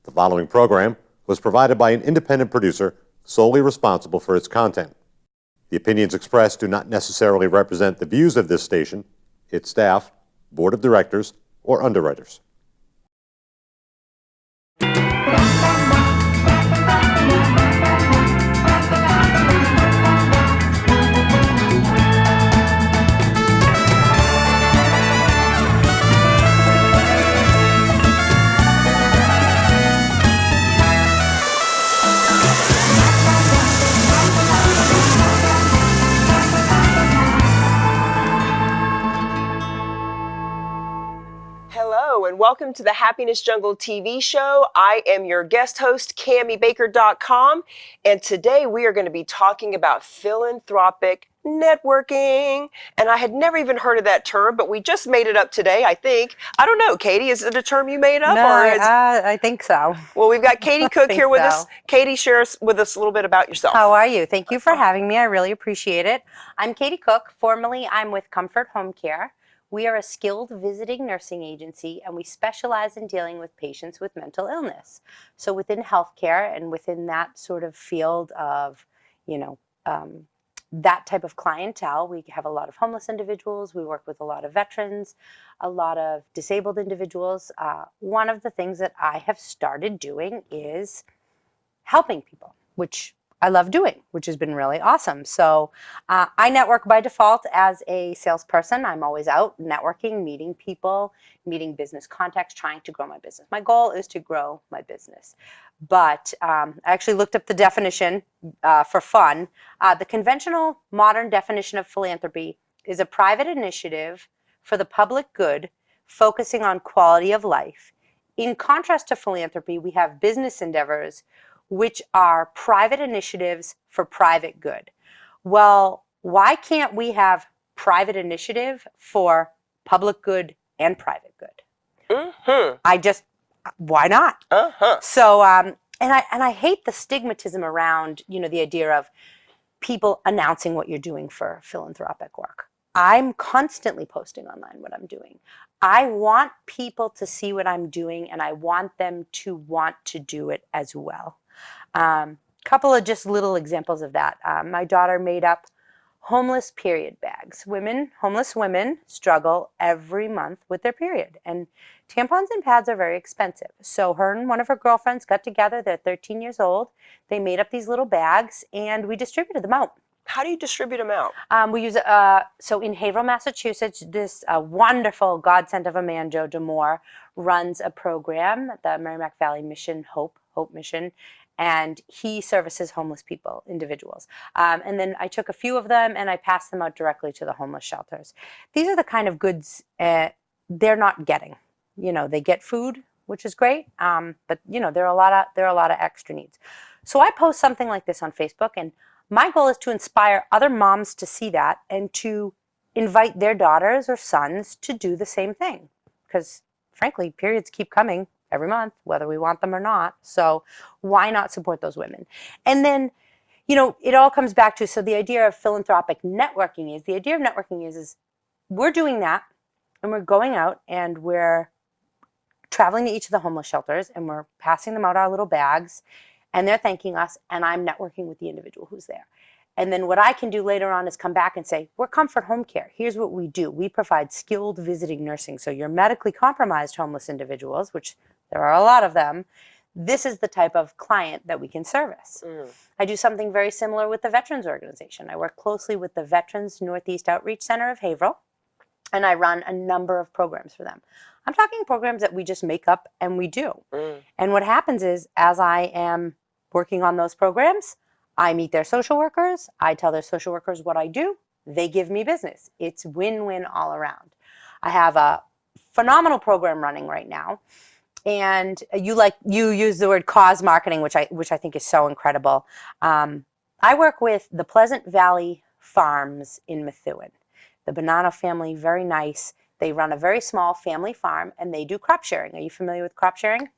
The following program was provided by an independent producer solely responsible for its content. The opinions expressed do not necessarily represent the views of this station, its staff, board of directors, or underwriters. Hello and welcome to the Happiness Jungle TV show. I am your guest host, CamiBaker.com, and today we are going to be talking about philanthropic networking. And I had never even heard of that term, but we just made it up today, I think. I don't know, Katie, is it a term you made up? No, I think so. Well, we've got Katie Cook here with us. Katie, share with us a little bit about yourself. How are you? Thank you for having me. I really appreciate it. I'm Katie Cook. Formerly, I'm with Comfort Home Care. We are a skilled visiting nursing agency, and we specialize in dealing with patients with mental illness. So within healthcare and within that sort of field of, that type of clientele, we have a lot of homeless individuals. We work with a lot of veterans, a lot of disabled individuals. One of the things that I have started doing is helping people, which I love doing, which has been really awesome. So I network by default as a salesperson. I'm always out networking, meeting people, meeting business contacts, trying to grow my business. My goal is to grow my business. But I actually looked up the definition for fun. The conventional modern definition of philanthropy is a private initiative for the public good, focusing on quality of life. In contrast to philanthropy, we have business endeavors, which are private initiatives for private good. Well, why can't we have private initiative for public good and private good? Mm-hmm. Why not? Uh-huh. So, and I hate the stigmatism around, the idea of people announcing what you're doing for philanthropic work. I'm constantly posting online what I'm doing. I want people to see what I'm doing, and I want them to want to do it as well. Couple of just little examples of that. My daughter made up homeless period bags. Homeless women struggle every month with their period, and tampons and pads are very expensive. So her and one of her girlfriends got together. They're 13 years old. They made up these little bags, and we distributed them out. How do you distribute them out? We use so in Haverhill, Massachusetts, this wonderful godsend of a man, Joe D'Amore, runs a program, the Merrimack Valley Mission, Hope Mission, and he services homeless people, individuals. And then I took a few of them and I passed them out directly to the homeless shelters. These are the kind of goods they're not getting. They get food, which is great, but there are a lot of extra needs. So I post something like this on Facebook, and my goal is to inspire other moms to see that and to invite their daughters or sons to do the same thing. Because frankly, periods keep coming every month, whether we want them or not. So why not support those women? And then, it all comes back to, so the idea of philanthropic networking is we're doing that, and we're going out and we're traveling to each of the homeless shelters, and we're passing them out our little bags, and they're thanking us, and I'm networking with the individual who's there. And then what I can do later on is come back and say, we're Comfort Home Care. Here's what we do. We provide skilled visiting nursing. So your medically compromised homeless individuals, which there are a lot of them, this is the type of client that we can service. I do something very similar with the Veterans Organization. I work closely with the Veterans Northeast Outreach Center of Haverhill, and I run a number of programs for them. I'm talking programs that we just make up and we do. And what happens is, as I am working on those programs, I meet their social workers. I tell their social workers what I do. They give me business. It's win-win all around. I have a phenomenal program running right now. And you use the word cause marketing, which I think is so incredible. I work with the Pleasant Valley Farms in Methuen. The Bonanno family, very nice. They run a very small family farm, and they do crop sharing. Are you familiar with crop sharing?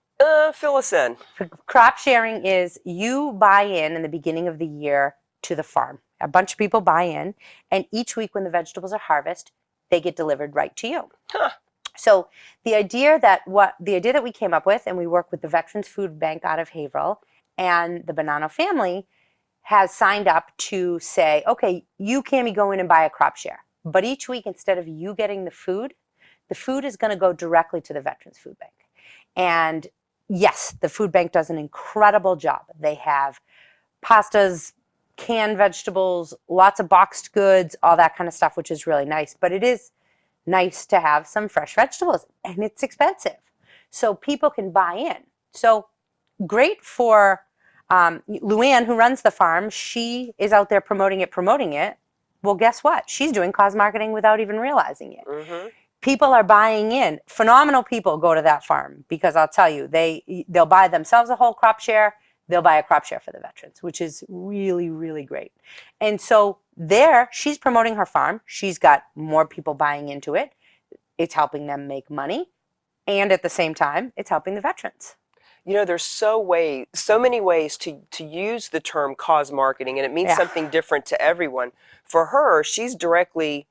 Fill us in. Crop sharing is you buy in the beginning of the year to the farm. A bunch of people buy in, and each week when the vegetables are harvested, they get delivered right to you. So the idea that we came up with, and we work with the Veterans Food Bank out of Haverhill and the Bonanno family, has signed up to say, okay, you, Cami, go in and buy a crop share. But each week, instead of you getting the food is going to go directly to the Veterans Food Bank. And yes, the food bank does an incredible job. They have pastas, canned vegetables, lots of boxed goods, all that kind of stuff, which is really nice. But it is nice to have some fresh vegetables, and it's expensive. So people can buy in. So great for Luann, who runs the farm. She is out there promoting it. Well, guess what? She's doing cause marketing without even realizing it. Mm-hmm. People are buying in. Phenomenal people go to that farm, because I'll tell you, they'll buy themselves a whole crop share. They'll buy a crop share for the veterans, which is really, really great. And so there, she's promoting her farm. She's got more people buying into it. It's helping them make money. And at the same time, it's helping the veterans. You know, there's so many ways to use the term cause marketing, and it means something different to everyone. For her, she's directly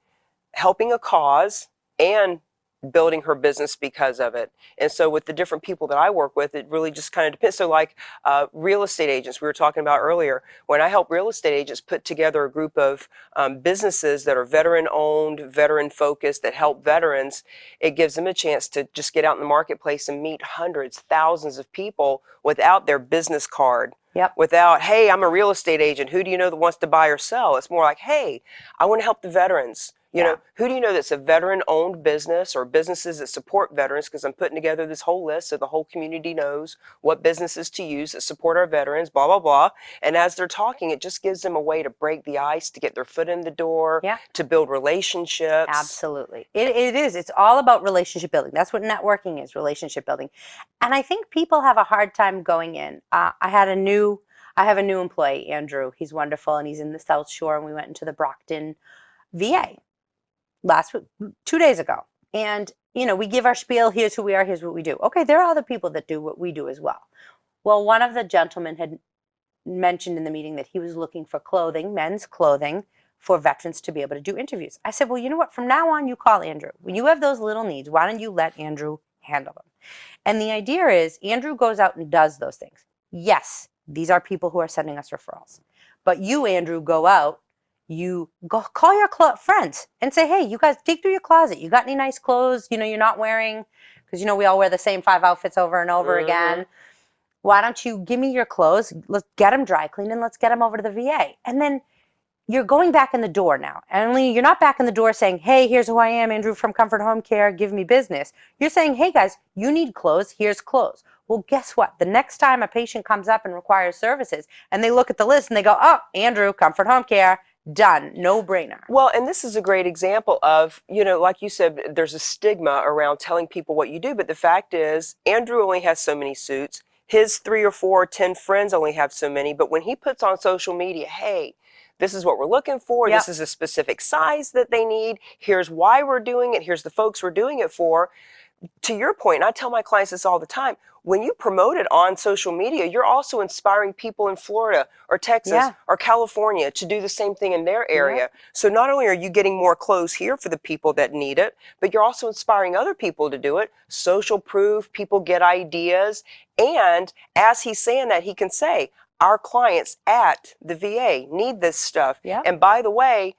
helping a cause and building her business because of it. And so with the different people that I work with, it really just kind of depends. So like real estate agents we were talking about earlier, when I help real estate agents put together a group of businesses that are veteran owned, veteran focused, that help veterans, it gives them a chance to just get out in the marketplace and meet hundreds, thousands of people without their business card. Yep. Without, hey, I'm a real estate agent. Who do you know that wants to buy or sell? It's more like, hey, I want to help the veterans. You know, who do you know that's a veteran-owned business, or businesses that support veterans? Because I'm putting together this whole list so the whole community knows what businesses to use that support our veterans, blah, blah, blah. And as they're talking, it just gives them a way to break the ice, to get their foot in the door, to build relationships. Absolutely. It is. It's all about relationship building. That's what networking is, relationship building. And I think people have a hard time going in. I have a new employee, Andrew. He's wonderful, and he's in the South Shore, and we went into the Brockton VA last week, 2 days ago. And, you know, we give our spiel, here's who we are, here's what we do. Okay, there are other people that do what we do as well. Well, one of the gentlemen had mentioned in the meeting that he was looking for clothing, men's clothing, for veterans to be able to do interviews. I said, well, you know what? From now on, you call Andrew. When you have those little needs, why don't you let Andrew handle them? And the idea is Andrew goes out and does those things. Yes, these are people who are sending us referrals. But you, Andrew, go out. You go call your friends and say, hey, you guys dig through your closet. You got any nice clothes, you know, you're not wearing, because, you know, we all wear the same 5 outfits over and over again. Why don't you give me your clothes? Let's get them dry cleaned and let's get them over to the VA. And then you're going back in the door now. And only you're not back in the door saying, hey, here's who I am, Andrew from Comfort Home Care, give me business. You're saying, hey, guys, you need clothes. Here's clothes. Well, guess what? The next time a patient comes up and requires services and they look at the list and they go, oh, Andrew, Comfort Home Care, done, no brainer. Well, and this is a great example of, you know, like you said, there's a stigma around telling people what you do. But the fact is, Andrew only has so many suits. His 3 or 4 or 10 friends only have so many. But when he puts on social media, hey, this is what we're looking for. This is a specific size that they need. Here's why we're doing it. Here's the folks we're doing it for. To your point, and I tell my clients this all the time, when you promote it on social media, you're also inspiring people in Florida or Texas or California to do the same thing in their area. So not only are you getting more clothes here for the people that need it, but you're also inspiring other people to do it. Social proof, people get ideas. And as he's saying that, he can say, our clients at the VA need this stuff. And by the way,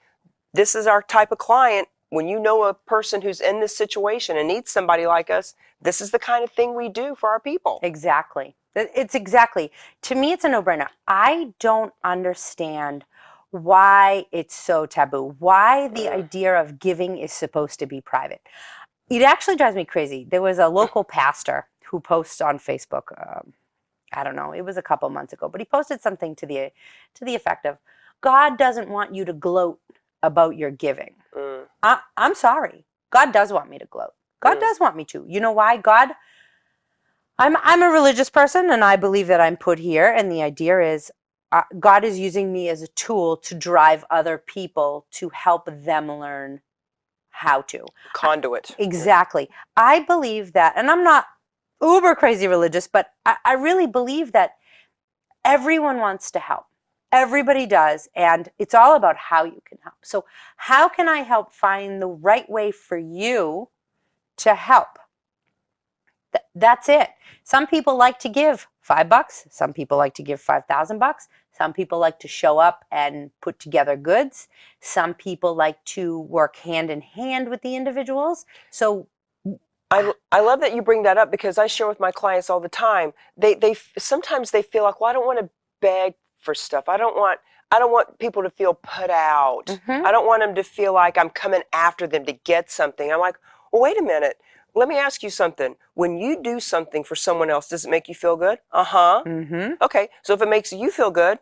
this is our type of client. When you know a person who's in this situation and needs somebody like us, this is the kind of thing we do for our people. Exactly. It's exactly. To me, it's a no-brainer. I don't understand why it's so taboo, why the idea of giving is supposed to be private. It actually drives me crazy. There was a local pastor who posts on Facebook, I don't know, it was a couple months ago, but he posted something to the effect of, God doesn't want you to gloat about your giving. I'm sorry. God does want me to gloat. God does want me to. You know why? I'm a religious person, and I believe that I'm put here. And the idea is God is using me as a tool to drive other people to help them learn how to. Conduit. Exactly. I believe that, and I'm not uber crazy religious, but I really believe that everyone wants to help. Everybody does, and it's all about how you can help. So how can I help find the right way for you to help. That's it. Some people like to give $5. Some people like to give $5,000. Some people like to show up and put together goods. Some people like to work hand in hand with the individuals. So I love that you bring that up, because I share with my clients all the time. They sometimes they feel like, well, I don't want to beg for stuff. I don't want people to feel put out. Mhm. I don't want them to feel like I'm coming after them to get something. I'm like, well, wait a minute. Let me ask you something. When you do something for someone else, does it make you feel good? Uh-huh. Mhm. Okay. So if it makes you feel good,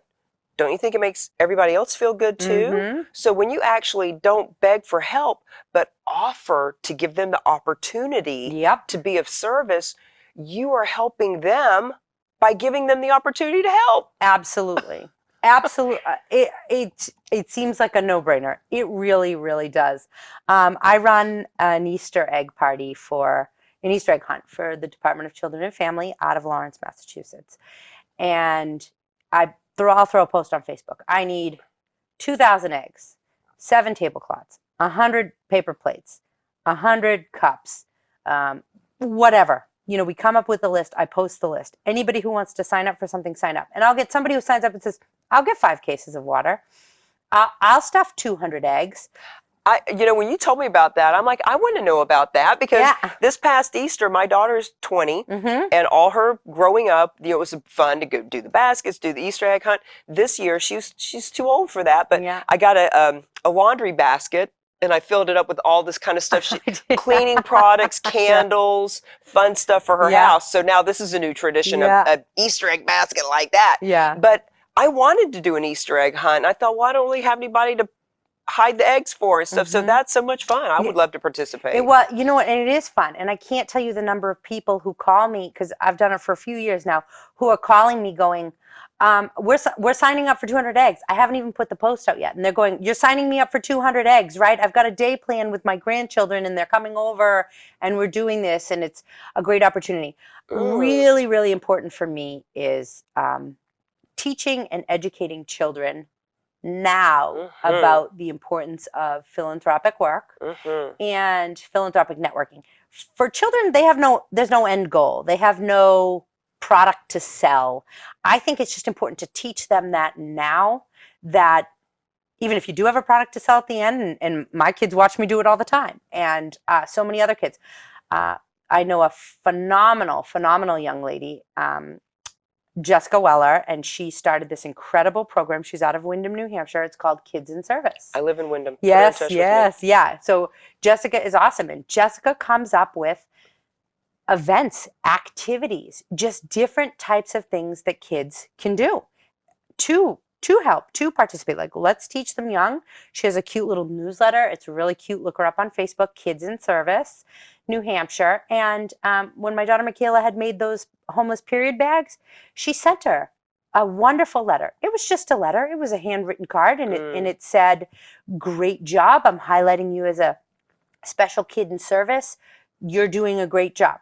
don't you think it makes everybody else feel good too? Mhm. So when you actually don't beg for help, but offer to give them the opportunity Yep. to be of service, you are helping them by giving them the opportunity to help. Absolutely. Absolutely. It seems like a no-brainer. It really, really does. I run an Easter egg party an Easter egg hunt for the Department of Children and Family out of Lawrence, Massachusetts. And I'll throw a post on Facebook. I need 2,000 eggs, 7 tablecloths, 100 paper plates, 100 cups, whatever. We come up with a list. I post the list. Anybody who wants to sign up for something, sign up. And I'll get somebody who signs up and says, I'll get 5 cases of water. I'll stuff 200 eggs. When you told me about that, I'm like, I want to know about that, because Yeah. this past Easter, my daughter's 20, Mhm. and all her growing up, it was fun to go do the baskets, do the Easter egg hunt. This year, she's too old for that, but Yeah. I got a laundry basket, and I filled it up with all this kind of stuff, cleaning products, candles, fun stuff for her Yeah. house. So now this is a new tradition, Yeah. a Easter egg basket like that. Yeah. But I wanted to do an Easter egg hunt. And I thought, well, I don't really have anybody to hide the eggs for and stuff. So that's so much fun. I would love to participate. You know what, and it is fun. And I can't tell you the number of people who call me, because I've done it for a few years now, who are calling me going, we're signing up for 200 eggs. I haven't even put the post out yet. And they're going, you're signing me up for 200 eggs, right? I've got a day plan with my grandchildren, and they're coming over, and we're doing this, and it's a great opportunity. Really, really important for me is teaching and educating children now about the importance of philanthropic work and philanthropic networking. For children, there's no end goal. They have no product to sell. I think it's just important to teach them that now, that even if you do have a product to sell at the end, and my kids watch me do it all the time, and so many other kids. I know a phenomenal young lady, Jessica Weller, and she started this incredible program. She's out of Windham, New Hampshire. It's called Kids in Service. I live in Windham. Yes. Yeah. So Jessica is awesome. And Jessica comes up with events, activities, just different types of things that kids can do to help, to participate. Like, let's teach them young. She has a cute little newsletter. It's really cute. Look her up on Facebook, Kids in Service, New Hampshire. And when my daughter Michaela had made those homeless period bags, she sent her a wonderful letter. It was just a letter. It was a handwritten card, and it said, great job. I'm highlighting you as a special kid in service. You're doing a great job.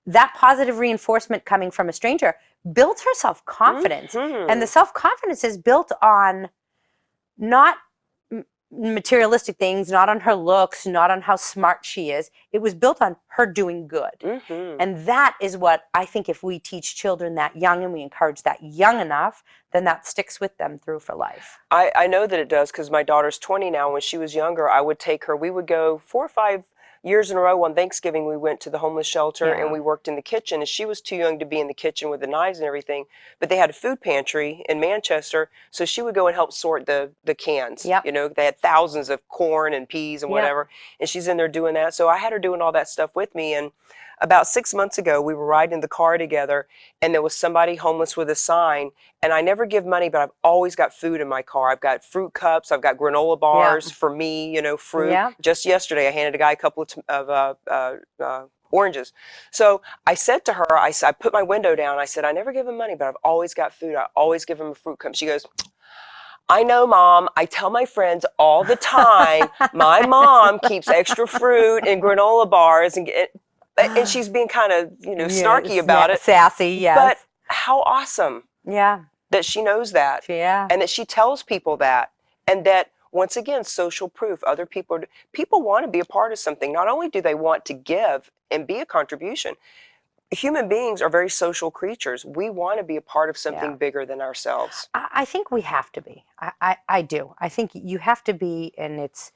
That positive reinforcement coming from a stranger built her self-confidence. And the self-confidence is built on not materialistic things, not on her looks, not on how smart she is. It was built on her doing good. And that is what I think, if we teach children that young and we encourage that young enough, then that sticks with them through for life. I know that it does, because my daughter's 20 now. When she was younger, I would take her. We would go 4 or 5 years in a row. On Thanksgiving, we went to the homeless shelter and we worked in the kitchen. And she was too young to be in the kitchen with the knives and everything. But they had a food pantry in Manchester, so she would go and help sort the cans. They had thousands of corn and peas and whatever. And she's in there doing that. So I had her doing all that stuff with me. And about 6 months ago, we were riding in the car together, and there was somebody homeless with a sign. And I never give money, but I've always got food in my car. I've got fruit cups. I've got granola bars for me, fruit. Just yesterday, I handed a guy a couple of oranges. So I said to her, I put my window down. I said, I never give him money, but I've always got food. I always give him a fruit cup. She goes, I know, Mom. I tell my friends all the time, my mom keeps extra fruit and granola bars, and she's being kind of, snarky about it. Sassy, yes. But how awesome. Yeah. That she knows that. Yeah. And that she tells people that. And that once again, social proof. Other people want to be a part of something. Not only do they want to give and be a contribution, human beings are very social creatures. We want to be a part of something bigger than ourselves. I think we have to be. I do. I think you have to be, and it's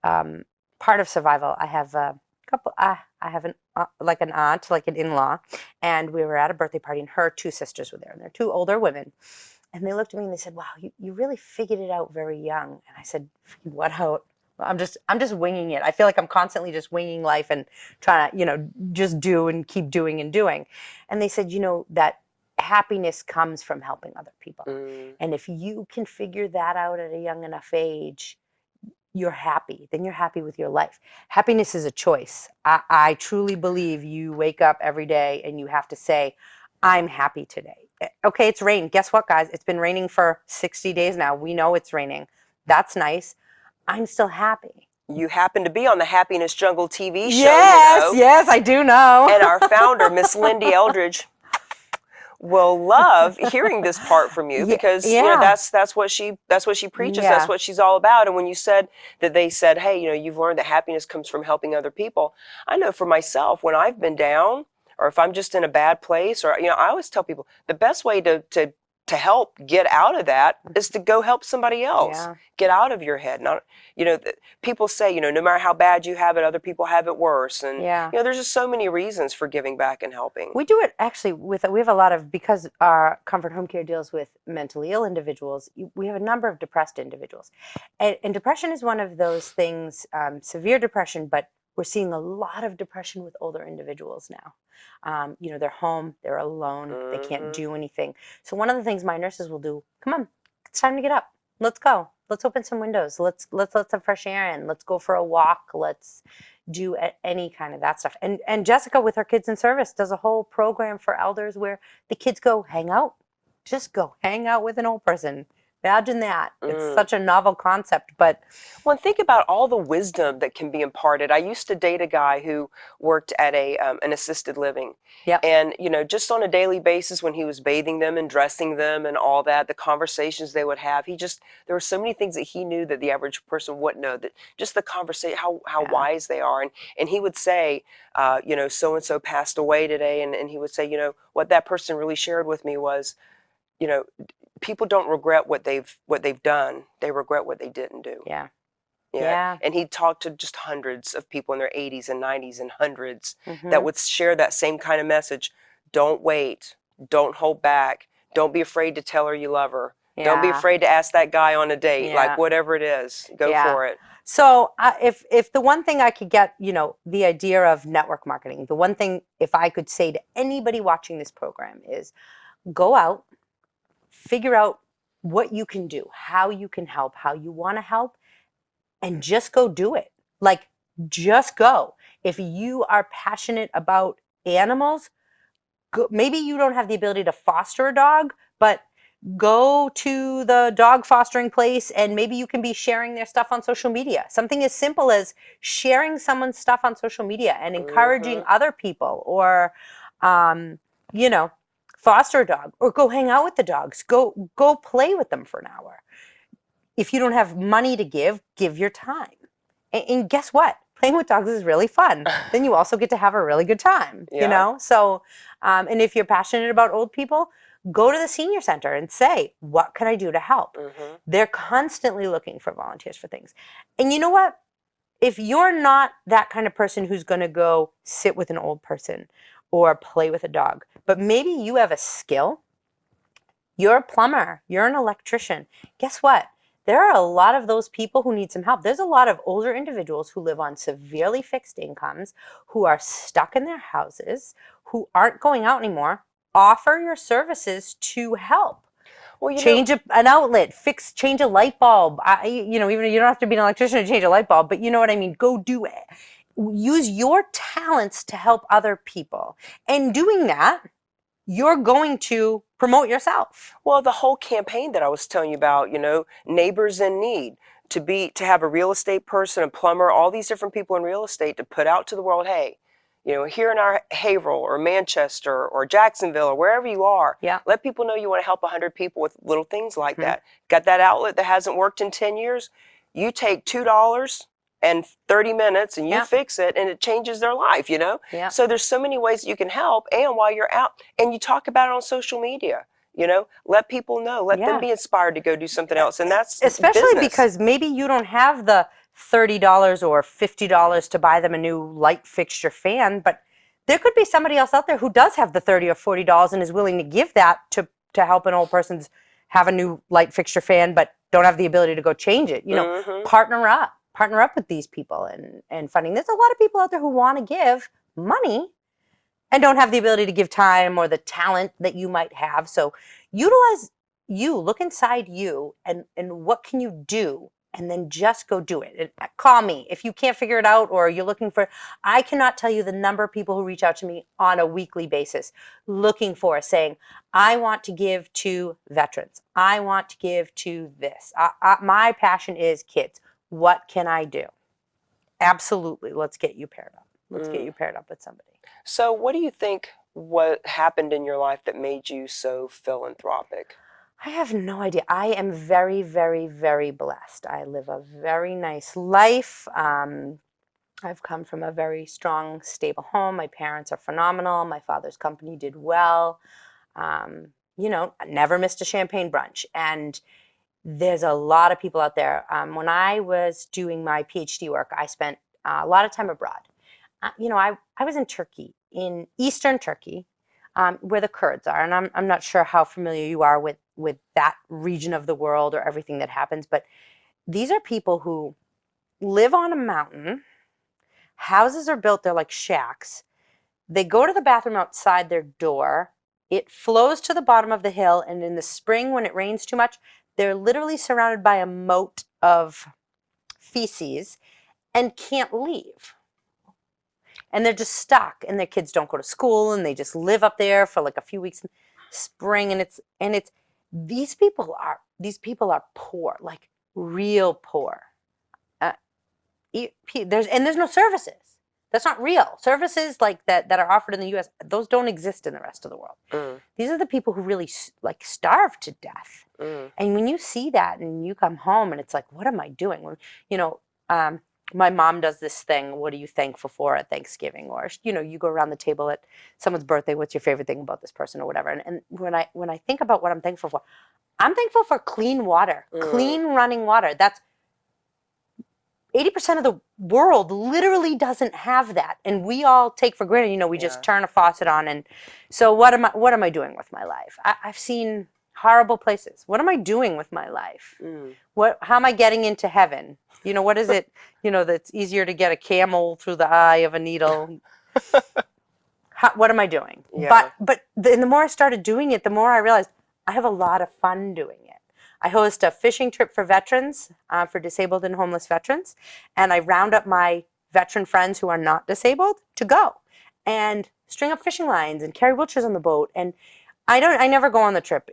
part of survival. I have a couple. I have an aunt, like an in-law, and we were at a birthday party, and her two sisters were there, and they're two older women. And they looked at me and they said, "Wow, you really figured it out very young." And I said, "Figured what out?" I'm just winging it. I feel like I'm constantly just winging life and trying to, just do and keep doing and doing. And they said, that happiness comes from helping other people. And if you can figure that out at a young enough age, you're happy. Then you're happy with your life. Happiness is a choice. I truly believe you wake up every day and you have to say, I'm happy today. Okay, it's rained. Guess what, guys? It's been raining for 60 days now. We know it's raining. That's nice. I'm still happy. You happen to be on the Happiness Jungle TV show, Yes, I do know. And our founder, Miss Lyn-Dee Eldridge, will love hearing this part from you because that's what she preaches. Yeah. That's what she's all about. And when you said that, they said, hey, you've learned that happiness comes from helping other people. I know for myself, when I've been down, or if I'm just in a bad place, or I always tell people the best way to help get out of that is to go help somebody else. Yeah. Get out of your head. Not, people say, no matter how bad you have it, other people have it worse. And, there's just so many reasons for giving back and helping. We do it actually we have a lot of, because our Comfort Home Care deals with mentally ill individuals, we have a number of depressed individuals. And depression is one of those things, severe depression, but we're seeing a lot of depression with older individuals now. They're home, they're alone, they can't do anything. So one of the things my nurses will do, come on, it's time to get up. Let's go. Let's open some windows. Let's let some fresh air in. Let's go for a walk. Let's do any kind of that stuff. And Jessica, with her Kids in Service, does a whole program for elders where the kids go hang out. Just go hang out with an old person. Imagine that. It's such a novel concept, but... Well, and think about all the wisdom that can be imparted. I used to date a guy who worked at an assisted living. Yep. And, just on a daily basis when he was bathing them and dressing them and all that, the conversations they would have, there were so many things that he knew that the average person wouldn't know, that just the conversation, how wise they are. And he would say, so-and-so passed away today. And he would say, what that person really shared with me was, people don't regret what they've done. They regret what they didn't do. Yeah. And he talked to just hundreds of people in their 80s and 90s and hundreds that would share that same kind of message. Don't wait. Don't hold back. Don't be afraid to tell her you love her. Don't be afraid to ask that guy on a date. Like whatever it is, go for it. So if the one thing I could get, the idea of network marketing, the one thing, if I could say to anybody watching this program, is go out, figure out what you can do, how you can help, how you want to help, and just go do it. Like, just go. If you are passionate about animals, maybe you don't have the ability to foster a dog, but go to the dog fostering place and maybe you can be sharing their stuff on social media. Something as simple as sharing someone's stuff on social media and encouraging other people, or, foster a dog, or go hang out with the dogs. Go play with them for an hour. If you don't have money to give your time. And guess what? Playing with dogs is really fun. Then you also get to have a really good time, So, and if you're passionate about old people, go to the senior center and say, what can I do to help? They're constantly looking for volunteers for things. And you know what? If you're not that kind of person who's going to go sit with an old person or play with a dog, but maybe you have a skill, you're a plumber, you're an electrician, guess what? There are a lot of those people who need some help. There's a lot of older individuals who live on severely fixed incomes, who are stuck in their houses, who aren't going out anymore. Offer your services to help. Well, change an outlet, change a light bulb. Even you don't have to be an electrician to change a light bulb, but you know what I mean? Go do it. Use your talents to help other people. And doing that, you're going to promote yourself. Well, the whole campaign that I was telling you about, neighbors in need, to have a real estate person, a plumber, all these different people in real estate to put out to the world, hey, here in our Haverhill or Manchester or Jacksonville or wherever you are, let people know you want to help 100 people with little things like that. Got that outlet that hasn't worked in 10 years? you take $2 and 30 minutes and you Yeah. fix it, and it changes their life, you know? Yeah. So there's so many ways you can help, and while you're out, and you talk about it on social media, you know, let people know, let them Yeah. be inspired to go do something else, and that's Especially business. because maybe you don't have the $30 or $50 to buy them a new light fixture fan, but there could be somebody else out there who does have the $30 or $40 and is willing to give that to help an old person's have a new light fixture fan, but don't have the ability to go change it. You know, partner up with these people and funding. There's a lot of people out there who want to give money and don't have the ability to give time or the talent that you might have. So utilize you, look inside you, and what can you do, and then just go do it. And call me if you can't figure it out or you're looking for. I cannot tell you the number of people who reach out to me on a weekly basis looking for, saying, I want to give to veterans. I want to give to this. My passion is kids. What can I do? Absolutely. Let's get you paired up. Let's get you paired up with somebody. So what do you think what happened in your life that made you so philanthropic? I have no idea. I am very, very, very blessed. I live a very nice life. I've come from a very strong, stable home. My parents are phenomenal. My father's company did well. You know, I never missed a champagne brunch. And there's a lot of people out there. When I was doing my PhD work, I spent a lot of time abroad. You know, I was in Turkey, in eastern Turkey, where the Kurds are. And I'm not sure how familiar you are with that region of the world or everything that happens, but these are people who live on a mountain. Houses are built, they're like shacks. They go to the bathroom outside their door. It flows to the bottom of the hill, and in the spring, when it rains too much, they're literally surrounded by a moat of feces and can't leave. And they're just stuck, and their kids don't go to school, and they just live up there for like a few weeks in spring. And it's these people are poor, like real poor. There's no services. That's not real. Services like that are offered in the U.S., those don't exist in the rest of the world. These are the people who really like starve to death. And when you see that and you come home and it's like, what am I doing? You know, my mom does this thing, what are you thankful for at Thanksgiving? Or, you know, you go around the table at someone's birthday, what's your favorite thing about this person or whatever. And when I think about what I'm thankful for, I'm thankful for clean water, clean running water. That's 80% of the world literally doesn't have that. And we all take for granted, you know, we just turn a faucet on. And so what am I doing with my life? I've seen horrible places. What am I doing with my life? How am I getting into heaven? You know, what is it, you know, that's easier to get a camel through the eye of a needle? What am I doing? Yeah. But the more I started doing it, the more I realized I have a lot of fun doing it. I host a fishing trip for veterans, for disabled and homeless veterans, and I round up my veteran friends who are not disabled to go and string up fishing lines and carry wheelchairs on the boat. And I never go on the trip.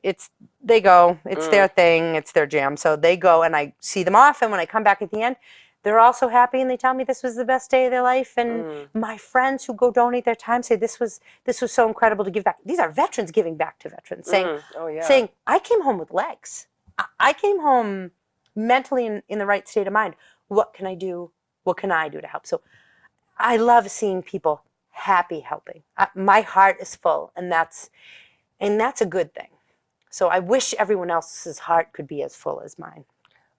They go. It's their thing. It's their jam. So they go, and I see them off. And when I come back at the end, they're all so happy, and they tell me this was the best day of their life. And my friends who go donate their time say this was so incredible to give back. These are veterans giving back to veterans, saying I came home with legs. I came home mentally in the right state of mind. What can I do? What can I do to help? So I love seeing people happy helping. My heart is full, and that's a good thing. So I wish everyone else's heart could be as full as mine.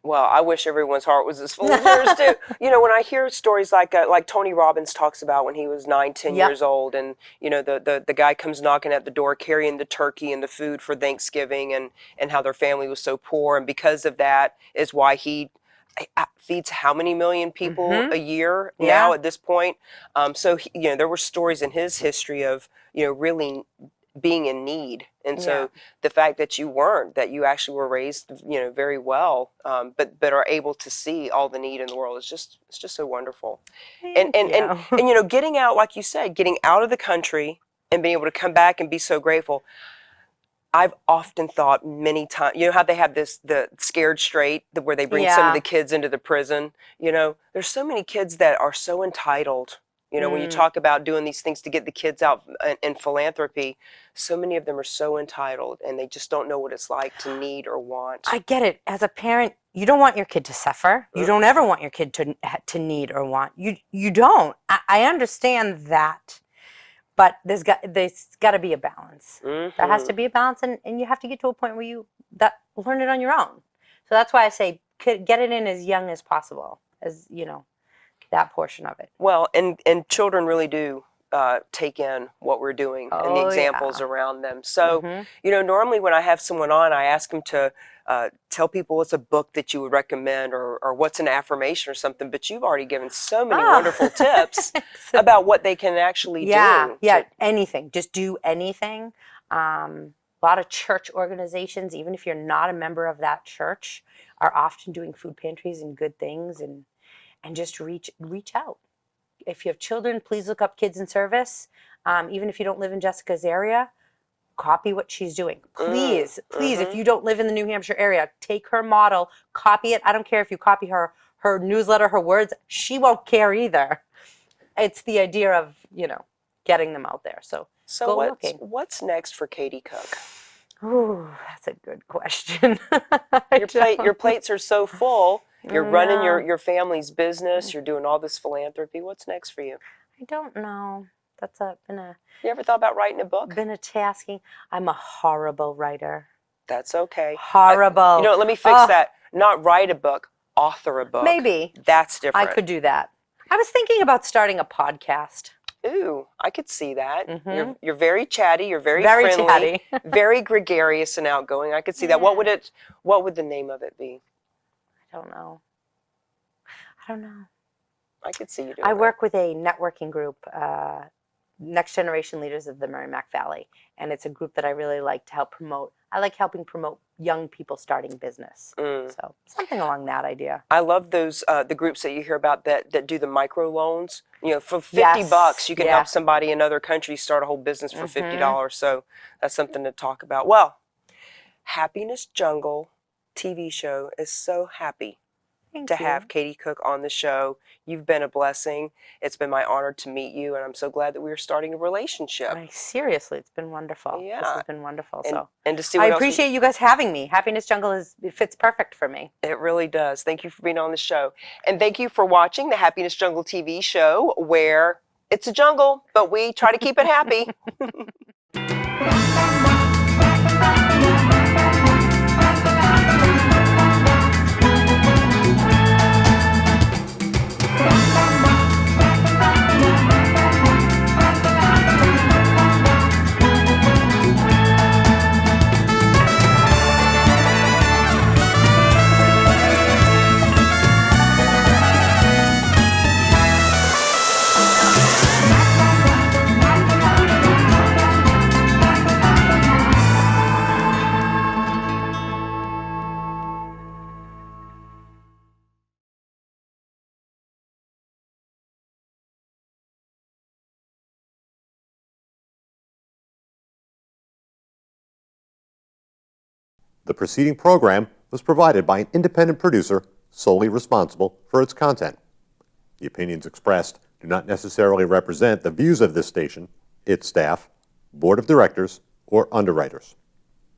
Well, I wish everyone's heart was as full as yours too. You know, when I hear stories like Tony Robbins talks about when he was 9, 10 years old, and you know the guy comes knocking at the door carrying the turkey and the food for Thanksgiving, and how their family was so poor, and because of that is why he feeds how many million people a year now at this point. So you know, there were stories in his history of, you know, really being in need, and so the fact that you actually were raised, you know, very well, but are able to see all the need in the world is just so wonderful. And you know, getting out, like you said, getting out of the country and being able to come back and be so grateful. I've often thought many times, you know how they have the Scared Straight, where they bring some of the kids into the prison. You know, there's so many kids that are so entitled, You know, when you talk about doing these things to get the kids out in philanthropy, so many of them are so entitled and they just don't know what it's like to need or want. I get it. As a parent, you don't want your kid to suffer. You don't ever want your kid to need or want. You don't. I understand that, but there's got to be a balance. There has to be a balance, and you have to get to a point where you learn it on your own. So that's why I say get it in as young as possible, as you know, that portion of it. Well, and children really do take in what we're doing and the examples around them. So, you know, normally when I have someone on, I ask them to tell people what's a book that you would recommend or what's an affirmation or something, but you've already given so many wonderful tips about what they can actually do. Yeah, anything. Just do anything. A lot of church organizations, even if you're not a member of that church, are often doing food pantries and good things, and just reach out. If you have children, please look up Kids in Service. Even if you don't live in Jessica's area, copy what she's doing. Please, if you don't live in the New Hampshire area, take her model, copy it. I don't care if you copy her newsletter, her words. She won't care either. It's the idea of, you know, getting them out there. So go looking. What's next for Katie Cook? Ooh, that's a good question. Your plates are so full. You're running your family's business. You're doing all this philanthropy. What's next for you? I don't know. That's been a. You ever thought about writing a book? Been a tasking. I'm a horrible writer. That's okay. Horrible. You know, let me fix that. Not write a book, author a book. Maybe. That's different. I could do that. I was thinking about starting a podcast. Ooh, I could see that. You're very chatty. You're very friendly, chatty. very gregarious and outgoing. I could see that. What would the name of it be? I don't know. I could see you doing I work with a networking group, Next Generation Leaders of the Merrimack Valley, and it's a group that I really like to help promote. I like helping promote young people starting business. So something along that idea. I love those the groups that you hear about that do the micro loans. You know, for $50, you can help somebody in other countries start a whole business for $50. So that's something to talk about. Well, Happiness Jungle TV show is so happy to have Katie Cook on the show. You've been a blessing. It's been my honor to meet you, and I'm so glad that we are starting a relationship. Seriously, it's been wonderful. Yeah. This has been wonderful. And to see what I appreciate you guys having me. Happiness Jungle it fits perfect for me. It really does. Thank you for being on the show. And thank you for watching the Happiness Jungle TV show, where it's a jungle, but we try to keep it happy. The preceding program was provided by an independent producer solely responsible for its content. The opinions expressed do not necessarily represent the views of this station, its staff, board of directors, or underwriters.